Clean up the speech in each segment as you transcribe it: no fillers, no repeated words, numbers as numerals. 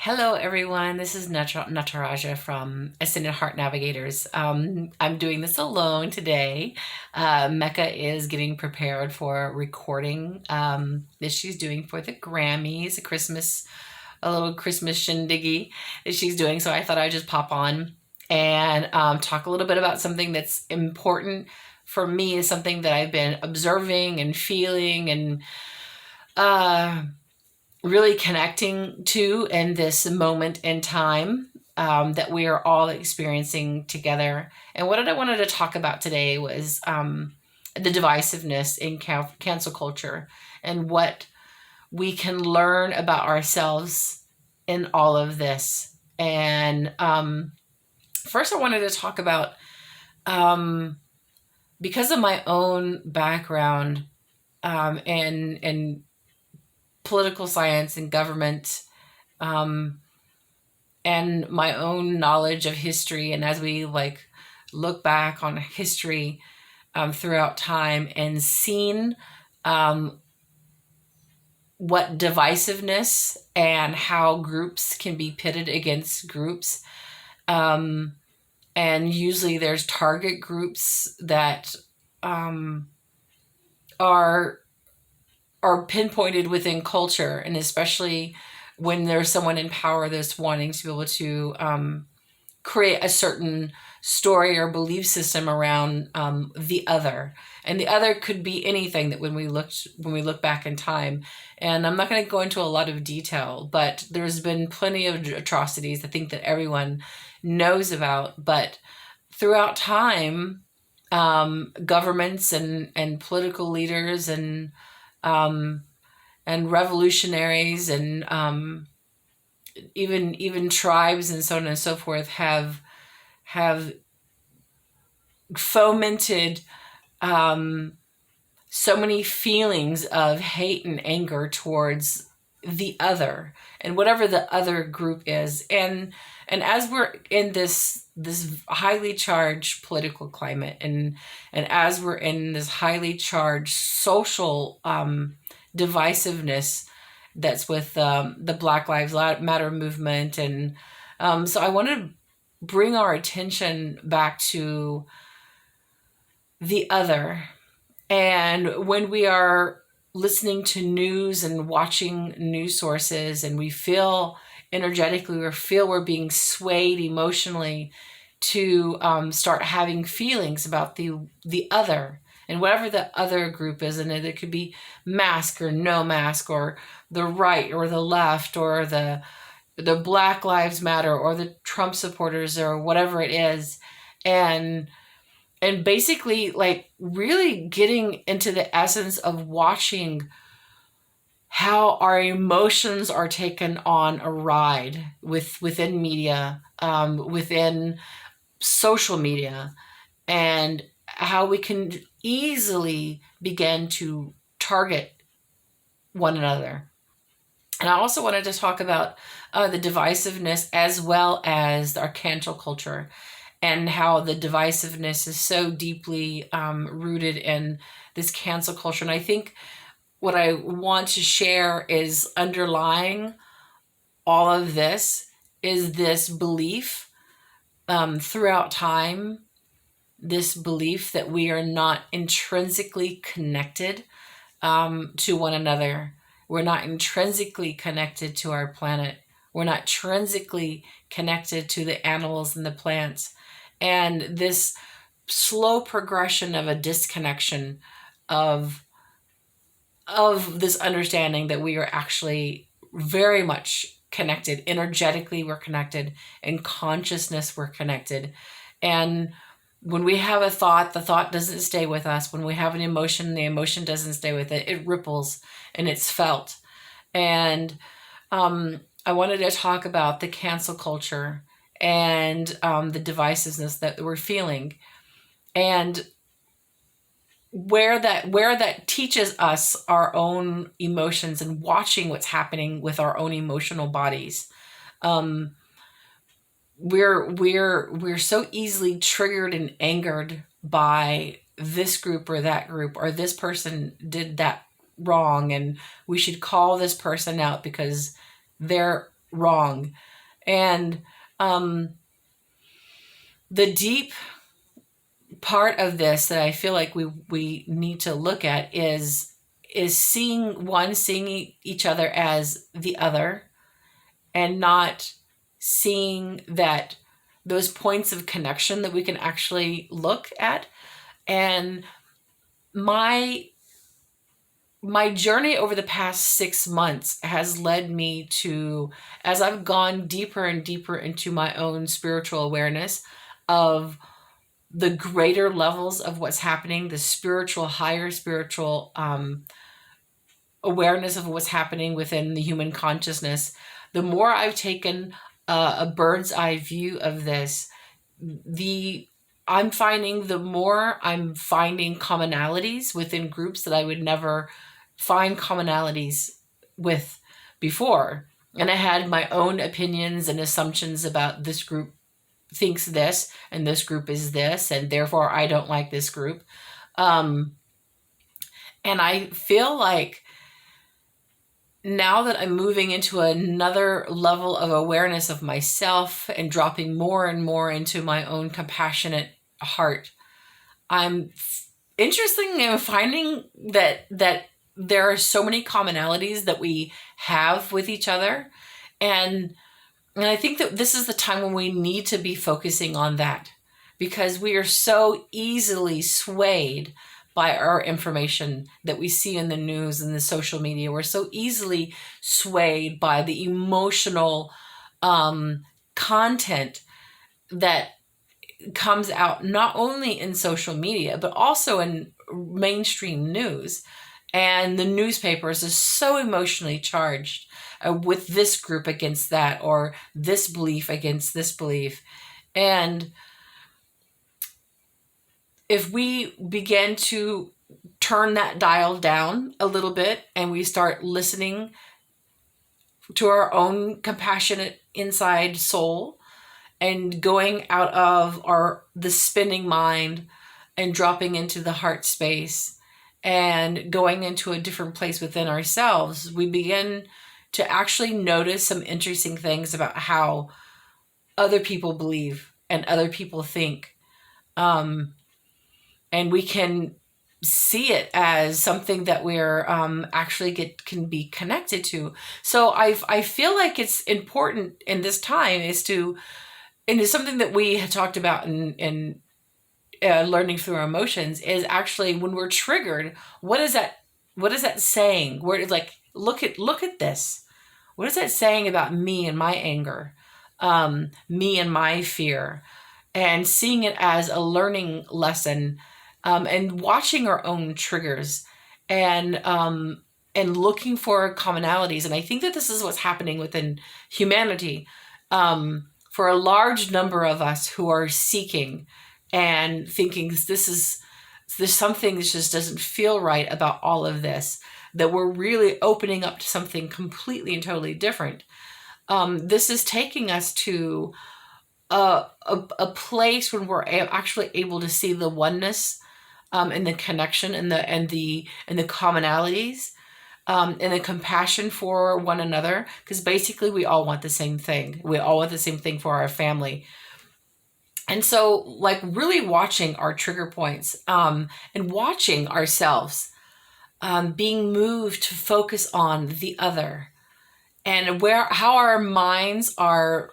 Hello, everyone. This is Nataraja from Ascended Heart Navigators. I'm doing this alone today. Mecca is getting prepared for a recording that she's doing for the Grammys, a little Christmas shindiggy that she's doing. So I thought I'd just pop on and talk a little bit about something that's important for me, is something that I've been observing and feeling and uh, really connecting to in this moment in time that we are all experiencing together. And what I wanted to talk about today was the divisiveness in cancel culture and what we can learn about ourselves in all of this. And first, I wanted to talk about because of my own background and political science and government, um, and my own knowledge of history. And as we look back on history throughout time and seen um, what divisiveness and how groups can be pitted against groups. And usually there's target groups that are pinpointed within culture, and especially when there's someone in power that's wanting to be able to create a certain story or belief system around the other. And the other could be anything that when we look back in time. And I'm not going to go into a lot of detail, but there's been plenty of atrocities I think that everyone knows about. But throughout time, governments and political leaders um, and revolutionaries and even tribes and so on and so forth have fomented so many feelings of hate and anger towards the other and whatever the other group is. And as we're in this highly charged political climate, and as we're in this highly charged social divisiveness that's with the Black Lives Matter movement. And so I want to bring our attention back to the other. And when we are listening to news and watching news sources, and we feel energetically or feel we're being swayed emotionally to start having feelings about the other and whatever the other group is, and it could be mask or no mask, or the right or the left, or the Black Lives Matter, or the Trump supporters, or whatever it is. And basically, like, really getting into the essence of watching how our emotions are taken on a ride within media, within social media, and how we can easily begin to target one another. And I also wanted to talk about the divisiveness as well as our cancel culture, and how the divisiveness is so deeply rooted in this cancel culture. And I think what I want to share is underlying all of this is this belief throughout time, this belief that we are not intrinsically connected to one another. We're not intrinsically connected to our planet. We're not intrinsically connected to the animals and the plants. And this slow progression of a disconnection of this understanding that we are actually very much connected. Energetically, we're connected. In consciousness, we're connected. And when we have a thought, the thought doesn't stay with us. When we have an emotion, the emotion doesn't stay with it. It ripples and it's felt. And I wanted to talk about the cancel culture and the divisiveness that we're feeling, and where that teaches us our own emotions, and watching what's happening with our own emotional bodies. We're so easily triggered and angered by this group or that group, or this person did that wrong, and we should call this person out because they're wrong. And the deep part of this that I feel like we need to look at is seeing each other as the other, and not seeing that those points of connection that we can actually look at. And my my journey over the past 6 months has led me to, as I've gone deeper and deeper into my own spiritual awareness of the greater levels of what's happening, the spiritual, higher spiritual awareness of what's happening within the human consciousness, the more I've taken a bird's eye view of this, the the more I'm finding commonalities within groups that I would never find commonalities with before. And I had my own opinions and assumptions about this group thinks this, and this group is this, and therefore I don't like this group. And I feel like now that I'm moving into another level of awareness of myself and dropping more and more into my own compassionate heart, I'm interested in finding that there are so many commonalities that we have with each other. And I think that this is the time when we need to be focusing on that, because we are so easily swayed by our information that we see in the news and the social media. We're so easily swayed by the emotional content that comes out not only in social media, but also in mainstream news. And the newspapers are so emotionally charged with this group against that, or this belief against this belief. And if we begin to turn that dial down a little bit and we start listening to our own compassionate inside soul and going out of the spinning mind and dropping into the heart space and going into a different place within ourselves, we begin to actually notice some interesting things about how other people believe and other people think. And we can see it as something that we're actually can be connected to. So I feel like it's important in this time and it's something that we had talked about in learning through our emotions, is actually when we're triggered, what is that saying? Where it's like, look at this. What is that saying about me and my anger, me and my fear, and seeing it as a learning lesson, and watching our own triggers and looking for commonalities. And I think that this is what's happening within humanity, for a large number of us who are seeking and thinking there's something that just doesn't feel right about all of this, that we're really opening up to something completely and totally different. This is taking us to a place when we're actually able to see the oneness, and the connection and the commonalities, and the compassion for one another, because basically we all want the same thing. We all want the same thing for our family. And so, like, really watching our trigger points, and watching ourselves, being moved to focus on the other, and how our minds are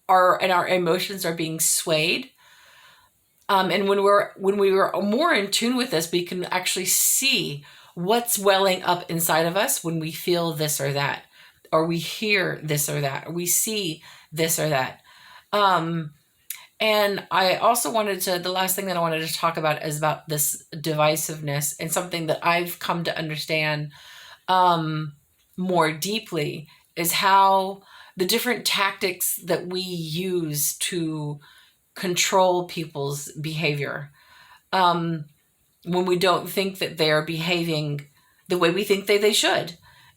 and our emotions are being swayed. And when we were more in tune with this, we can actually see what's welling up inside of us when we feel this or that, or we hear this or that, or we see this or that. And I also the last thing that I wanted to talk about is about this divisiveness, and something that I've come to understand more deeply is how the different tactics that we use to control people's behavior, when we don't think that they are behaving the way we think they should.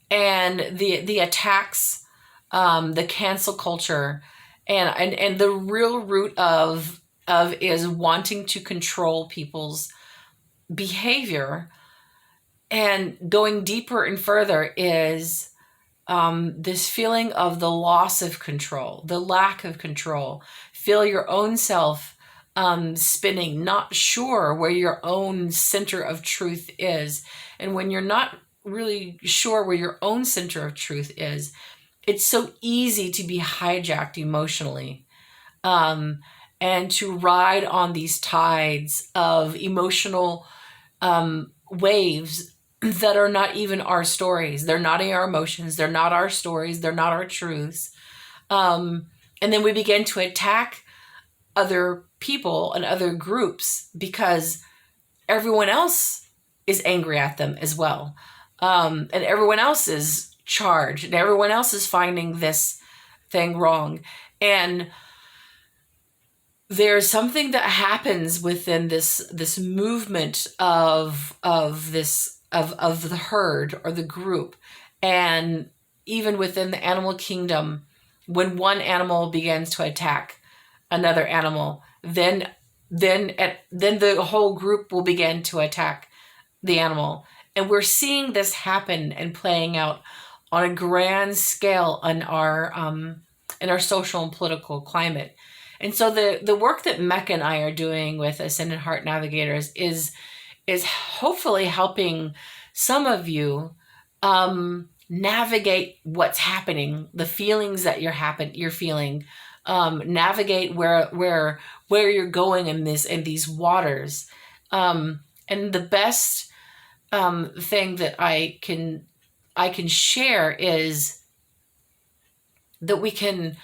And the attacks, the cancel culture, and the real root of is wanting to control people's behavior. And going deeper and further is this feeling of the loss of control, the lack of control. Feel your own self spinning, not sure where your own center of truth is. And when you're not really sure where your own center of truth is, it's so easy to be hijacked emotionally, um, and to ride on these tides of emotional waves that are not even our stories. They're not our emotions. They're not our stories. They're not our truths. And then we begin to attack other people and other groups because everyone else is angry at them as well. And everyone else is charged and everyone else is finding this thing wrong. And there's something that happens within this movement of the herd or the group, and even within the animal kingdom, when one animal begins to attack another animal, then the whole group will begin to attack the animal, and we're seeing this happen and playing out on a grand scale in our social and political climate. And so the work that Mecca and I are doing with Ascended Heart Navigators is hopefully helping some of you navigate what's happening, the feelings that you're feeling, navigate where you're going in these waters. And the best thing that I can share is that we can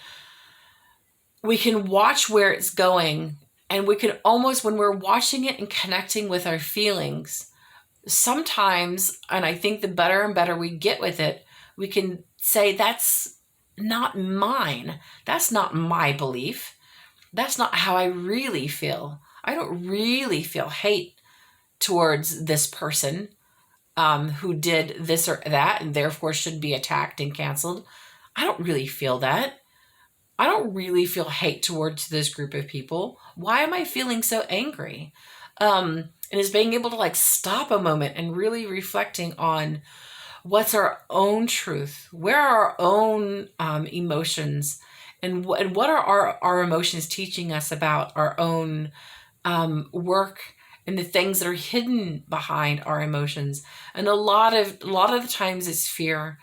watch where it's going, and we can almost, when we're watching it and connecting with our feelings, sometimes, and I think the better and better we get with it, we can say, that's not mine. That's not my belief. That's not how I really feel. I don't really feel hate towards this person who did this or that and therefore should be attacked and canceled. I don't really feel that. I don't really feel hate towards this group of people. Why am I feeling so angry? And is being able to like stop a moment and really reflecting on what's our own truth, where are our own emotions, and what are our emotions teaching us about our own work and the things that are hidden behind our emotions. And a lot of the times it's fear.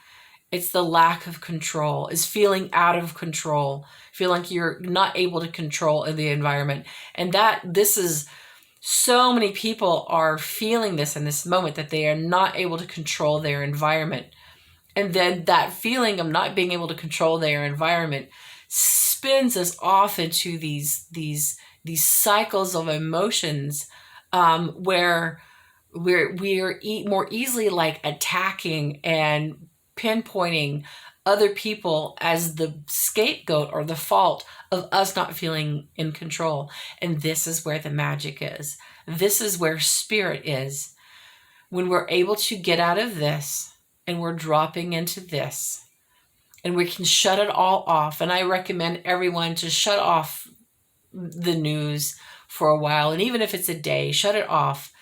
It's the lack of control, is feeling out of control, feel like you're not able to control the environment. And this is, so many people are feeling this in this moment, that they are not able to control their environment. And then that feeling of not being able to control their environment spins us off into these cycles of emotions, where we are more easily like attacking and pinpointing other people as the scapegoat or the fault of us not feeling in control. And this is where the magic is. This is where spirit is. When we're able to get out of this and we're dropping into this, and we can shut it all off. And I recommend everyone to shut off the news for a while. And even if it's a day, shut it off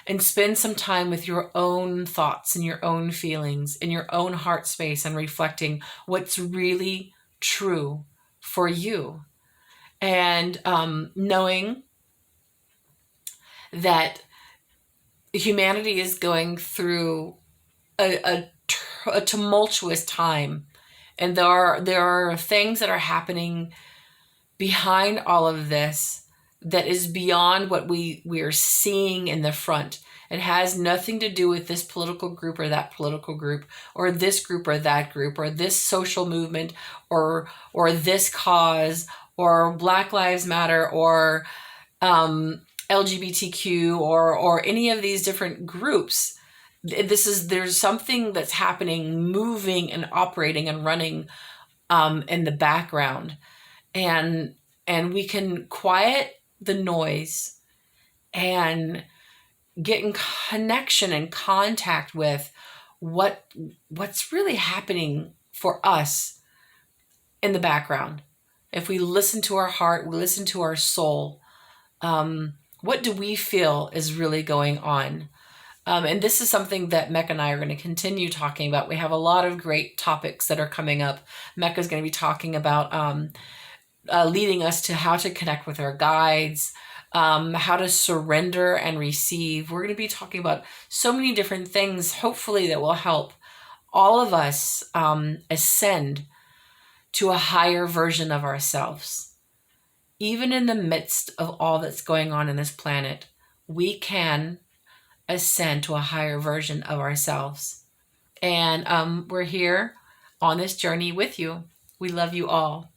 and spend some time with your own thoughts and your own feelings in your own heart space, and reflecting what's really true for you. And knowing that humanity is going through a tumultuous time, and there are things that are happening behind all of this that is beyond what we are seeing in the front. It has nothing to do with this political group or that political group, or this group or that group, or this social movement, or this cause, or Black Lives Matter, or LGBTQ, or any of these different groups. There's something that's happening, moving and operating and running in the background, and we can quiet the noise and get in connection and contact with what's really happening for us in the background. If we listen to our heart, we listen to our soul, what do we feel is really going on? And this is something that Mecca and I are going to continue talking about. We have a lot of great topics that are coming up. Mecca is going to be talking about leading us to how to connect with our guides, how to surrender and receive. We're going to be talking about so many different things, hopefully, that will help all of us ascend to a higher version of ourselves. Even in the midst of all that's going on in this planet, we can ascend to a higher version of ourselves. And we're here on this journey with you. We love you all.